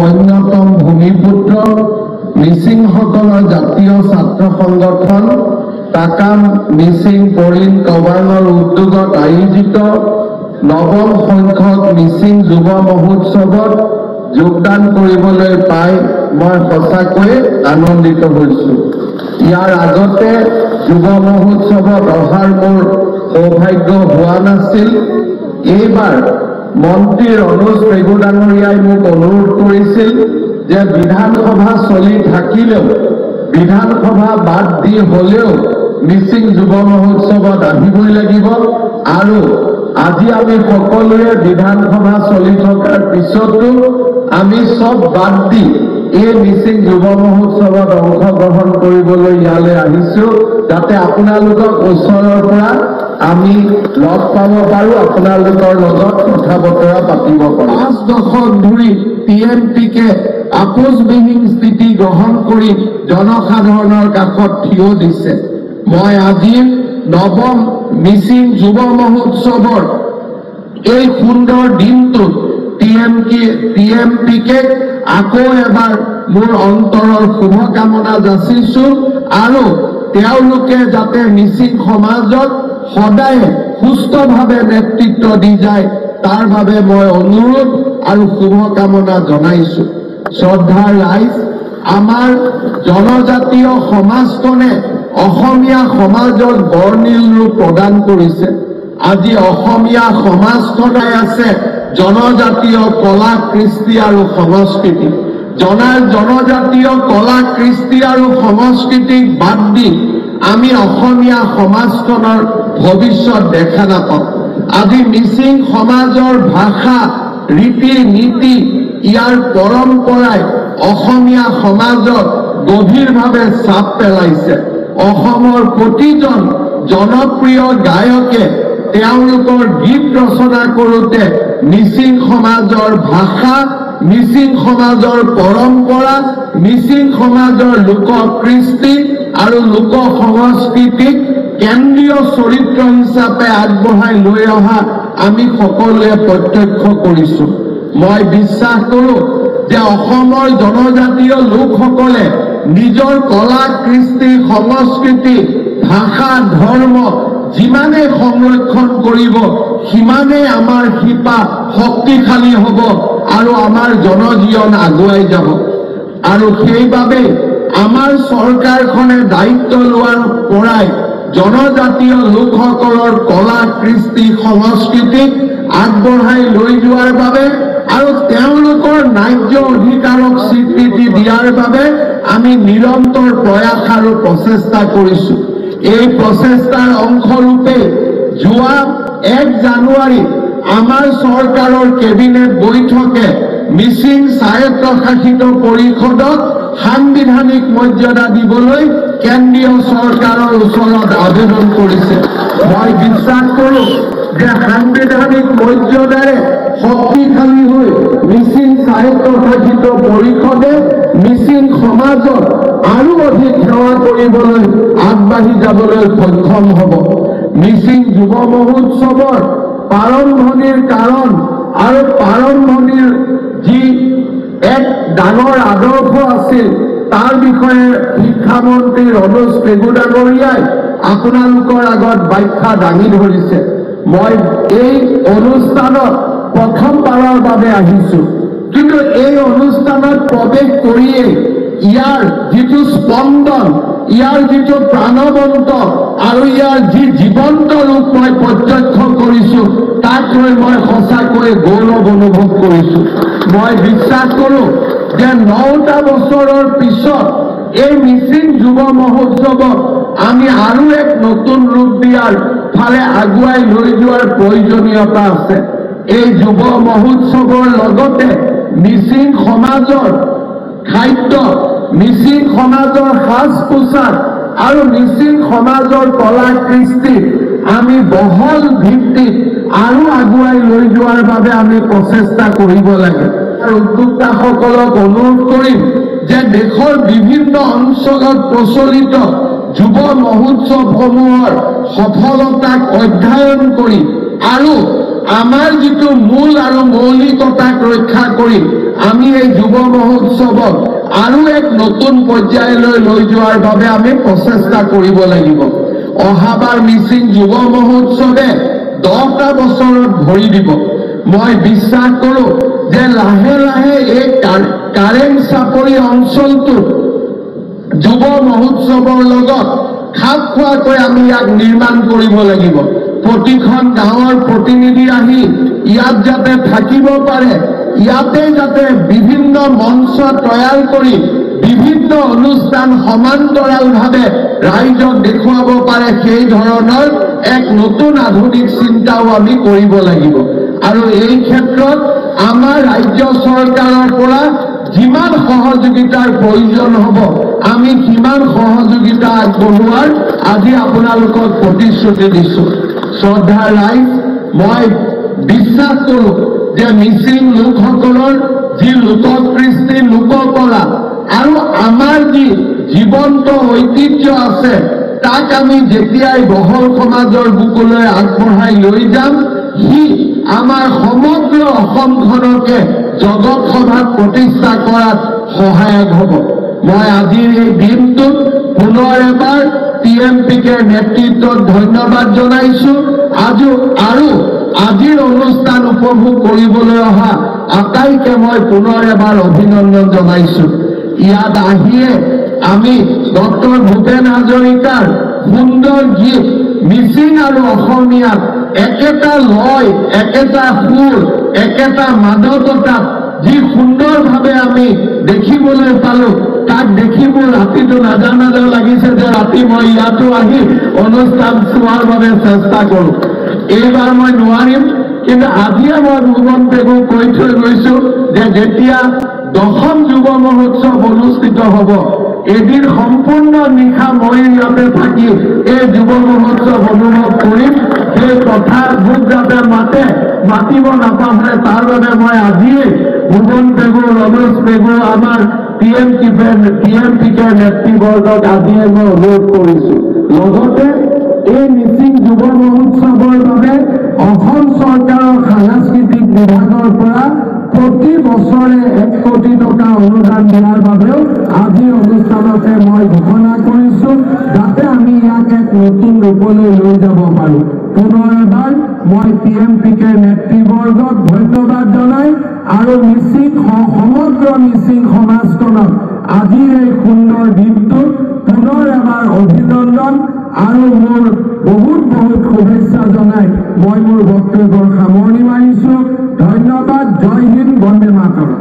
অন্যতম ভূমিপুত্ৰ মিচিংসকলৰ জাতীয় ছাত্ৰ সংগঠন টাকাম মিচিং পৰিণ কবানৰ উদ্যোগত আয়োজিত নৱম সংখ্যক মিচিং যুৱ মহোৎসৱত যোগদান কৰিবলৈ পাই মই সঁচাকৈয়ে আনন্দিত হৈছোঁ। ইয়াৰ আগতে যুৱ মহোৎসৱত অহাৰ মোৰ সৌভাগ্য হোৱা নাছিল। এইবাৰ মন্ত্ৰী অনুজ পেগু ডাঙৰীয়াই মোক অনুৰোধ কৰিছিল যে বিধানসভা চলি থাকিলেও বিধানসভা বাদ দি হলেও মিচিং যুৱ মহোৎসৱত আহিবই লাগিব আৰু আজি আমি সকলোৱে বিধানসভা চলি থকাৰ পিছতো আমি সব বাদ দি এই মিচিং যুৱ মহোৎসৱত অংশগ্ৰহণ কৰিবলৈ ইয়ালৈ আহিছোঁ যাতে আপোনালোকক ওচৰৰ পৰা আমি লগ পাব পাৰোঁ, আপোনালোকৰ লগত কথা বতৰা পাতিব পাৰোঁ। 5 দশক ধৰি টিএমপিকে আপোচবিহীন স্থিতি গ্ৰহণ কৰি জনসাধাৰণৰ কাষত থিয় দিছে। মই আজি নৱম মিচিং যুৱ মহোৎসৱৰ এই সুন্দৰ দিনটোত টিএমপিকে আকৌ এবাৰ মোৰ অন্তৰৰ শুভকামনা যাচিছোঁ আৰু তেওঁলোকে যাতে মিচিং সমাজত সদায় সুস্থভাৱে নেতৃত্ব দি যায় তাৰ বাবে মই অনুৰোধ আৰু শুভকামনা জনাইছোঁ। শ্ৰদ্ধাৰ ৰাইজ, আমাৰ জনজাতীয় সমাজখনে অসমীয়া সমাজত বৰ্ণিল ৰূপ প্ৰদান কৰিছে। আজি অসমীয়া সমাজখনে আছে জনজাতীয় কলা কৃষ্টি আৰু সংস্কৃতি। জনজাতীয় কলা কৃষ্টি আৰু সংস্কৃতিক বাদ দি আমি অসমীয়া সমাজখনৰ ভৱিষ্যত দেখা নাপাওঁ। আজি মিচিং সমাজৰ ভাষা, ৰীতি নীতি, ইয়াৰ পৰম্পৰাই অসমীয়া সমাজত গভীৰভাৱে চাপ পেলাইছে। অসমৰ প্ৰতিজন জনপ্ৰিয় গায়কে তেওঁলোকৰ গীত ৰচনা কৰোঁতে মিচিং সমাজৰ ভাষা, মিচিং সমাজৰ পৰম্পৰা, মিচিং সমাজৰ লোক কৃষ্টি আৰু লোক সংস্কৃতিক কেন্দ্ৰীয় চৰিত্ৰ হিচাপে আগবঢ়াই লৈ অহা আমি সকলোৱে প্ৰত্যক্ষ কৰিছোঁ। মই বিশ্বাস কৰোঁ যে অসমৰ জনজাতীয় লোকসকলে নিজৰ কলা কৃষ্টি সংস্কৃতি ভাষা ধৰ্ম যিমানে সংৰক্ষণ কৰিব সিমানেই আমাৰ শিপা শক্তিশালী হ'ব আৰু আমাৰ জনজীৱন আগুৱাই যাব। আৰু সেইবাবে আমাৰ চৰকাৰখনে দায়িত্ব লোৱাৰ পৰাই জনজাতীয় লোকসকলৰ কলা কৃষ্টি সংস্কৃতিক আগবঢ়াই লৈ যোৱাৰ বাবে আৰু তেওঁলোকৰ ন্যায্য অধিকাৰক স্বীকৃতি দিয়াৰ বাবে আমি নিৰন্তৰ প্ৰয়াস আৰু প্ৰচেষ্টা কৰিছোঁ। এই প্ৰচেষ্টাৰ অংশৰূপে যোৱা 1 জানুৱাৰী আমাৰ চৰকাৰৰ কেবিনেট বৈঠকে মিচিং স্বায়ত্তশাসিত পৰিষদক সাংবিধানিক মৰ্যাদা দিবলৈ কেন্দ্ৰীয় চৰকাৰৰ ওচৰত আবেদন কৰিছে। মই বিশ্বাস কৰোঁ যে সাংবিধানিক মৰ্যাদাৰে শক্তিশালী হৈ মিচিং স্বায়ত্তশাসিত পৰিষদে মিচিং সমাজত আৰু অধিক সেৱা কৰিবলৈ আগবাঢ়ি যাবলৈ সক্ষম হ'ব। মিচিং যুৱ মহোৎসৱৰ প্ৰাৰম্ভণিৰ কাৰণ আৰু প্ৰাৰম্ভণিৰ যি এক ডাঙৰ আদৰ্শ আছিল তাৰ বিষয়ে শিক্ষামন্ত্ৰী অনুজ পেগু ডাঙৰীয়াই আপোনালোকৰ আগত ব্যাখ্যা দাঙি ধৰিছে। মই এই অনুষ্ঠানত প্ৰথমবাৰৰ বাবে আহিছোঁ, কিন্তু এই অনুষ্ঠানত প্ৰৱেশ কৰিয়েই ইয়াৰ যিটো স্পন্দন, ইয়াৰ যিটো প্ৰাণৱন্ত আৰু ইয়াৰ যি জীৱন্ত ৰূপ মই প্ৰত্যক্ষ কৰিছোঁ তাক লৈ মই সঁচাকৈয়ে গৌৰৱ অনুভৱ কৰিছোঁ। মই বিশ্বাস কৰোঁ যে 9টা বছৰৰ পিছত এই মিচিং যুৱ মহোৎসৱক আমি আৰু এক নতুন ৰূপ দিয়াৰ ফালে আগুৱাই লৈ যোৱাৰ প্ৰয়োজনীয়তা আছে। এই যুৱ মহোৎসৱৰ লগতে মিচিং সমাজৰ খাদ্য, মিচিং সমাজৰ সাজ পোছাক আৰু মিচিং সমাজৰ কলা কৃষ্টি আমি বহল ভিত্তিত আৰু আগুৱাই লৈ যোৱাৰ বাবে আমি প্ৰচেষ্টা কৰিব লাগে। আৰু উদ্যোক্তাসকলক অনুৰোধ কৰিম যে দেশৰ বিভিন্ন অঞ্চলত প্ৰচলিত যুৱ মহোৎসৱসমূহৰ সফলতাক অধ্যয়ন কৰি আৰু আমাৰ যিটো মূল আৰু মৌলিকতাক ৰক্ষা কৰি আমি এই যুৱ মহোৎসৱক আৰু এক নতুন পৰ্যায়লৈ লৈ যোৱাৰ বাবে আমি প্ৰচেষ্টা কৰিব লাগিব। অহাবাৰ মিচিং যুৱ মহোৎসৱে 10টা বছৰত ভৰি দিব। মই বিশ্বাস কৰোঁ যে লাহে লাহে এই কাৰেং চাপৰি অঞ্চলটো যুৱ মহোৎসৱৰ লগত খাপ খোৱাকৈ আমি ইয়াক নিৰ্মাণ কৰিব লাগিব। প্ৰতিখন গাঁৱৰ প্ৰতিনিধি আহি ইয়াত যাতে থাকিব পাৰে, ইয়াতে যাতে বিভিন্ন মঞ্চ তৈয়াৰ কৰি বিভিন্ন অনুষ্ঠান সমান্তৰালভাৱে ৰাইজক দেখুৱাব পাৰে, সেই ধৰণৰ এক নতুন আধুনিক চিন্তাও আমি কৰিব লাগিব। আৰু এই ক্ষেত্ৰত আমাৰ ৰাজ্য চৰকাৰৰ পৰা যিমান সহযোগিতাৰ প্ৰয়োজন হ'ব আমি সিমান সহযোগিতা আগবঢ়োৱাৰ আজি আপোনালোকক প্ৰতিশ্ৰুতি দিছোঁ। শ্ৰদ্ধাৰ ৰাইজ, মই বিশ্বাস কৰোঁ যে মিচিং লোকসকলৰ যি লোককৃষ্টি লোককলা আৰু আমাৰ যি জীৱন্ত ঐতিহ্য আছে তাক আমি যেতিয়াই বহল সমাজৰ বুকুলৈ আগবঢ়াই লৈ যাম, সি আমাৰ সমগ্ৰ অসমখনকে জগত সভাত প্ৰতিষ্ঠা কৰাত সহায়ক হ'ব। মই আজিৰ এই দিনটোত পুনৰ এবাৰ TMPকে নেতৃত্বত ধন্যবাদ জনাইছোঁ। আৰু আজিৰ অনুষ্ঠান উপভোগ কৰিবলৈ অহা আটাইকে মই পুনৰ এবাৰ অভিনন্দন জনাইছোঁ। ইয়াত আহিয়ে আমি ডক্টৰ ভূপেন হাজৰিকাৰ সুন্দৰ গীত মিচিং আৰু অসমীয়াত একেটা লয়, একেটা সুৰ, একেটা মাদকতাত যি সুন্দৰভাৱে আমি দেখিবলৈ পালোঁ, তাক দেখি মোৰ ৰাতিটো নাজানা লাগিছে যে ৰাতি মই ইয়াতো আহি অনুষ্ঠান চোৱাৰ বাবে চেষ্টা কৰোঁ। এইবাৰ মই নোৱাৰিম, কিন্তু আজিয়ে মই ভুৱন পেগুক কৈ থৈ গৈছোঁ যে যেতিয়া 10ম যুৱ মহোৎসৱ অনুষ্ঠিত হ'ব, এদিন সম্পূৰ্ণ নিশা মই ইয়াতে থাকি এই যুৱ মহোৎসৱ অনুভৱ কৰিম। সেই কথা মোক যাতে মাতিব নাপাহৰে তাৰ বাবে মই আজিয়ে ভুৱন পেগু, ৰমেশ পেগু, আমাৰ TMPকে নেতৃবৰ্গক আজিয়ে মই অনুৰোধ কৰিছোঁ। লগতে এই মিচিং যুৱ মহোৎসৱৰ বাবে অসম চৰকাৰৰ সাংস্কৃতিক বিভাগৰ পৰা প্ৰতি বছৰে 1 কোটি টকা অনুদান দিয়াৰ বাবেও আজি অনুষ্ঠানতে মই ঘোষণা কৰিছোঁ, যাতে আমি ইয়াক এক নতুন ৰূপলৈ লৈ যাব পাৰোঁ। পুনৰ এবাৰ মই TMPকে নেতৃবৰ্গক ধন্যবাদ জনাই আৰু সমগ্ৰ মিচিং সমাজখনক আজিৰ এই সুন্দৰ দিনটোত পুনৰ এবাৰ অভিনন্দন আৰু মোৰ বহুত শুভেচ্ছা জনাই মই মোৰ বক্তব্যৰ সামৰণি মাৰিছোঁ। ধন্যবাদ। জয় হিন্দ, বন্দে মাতৰম।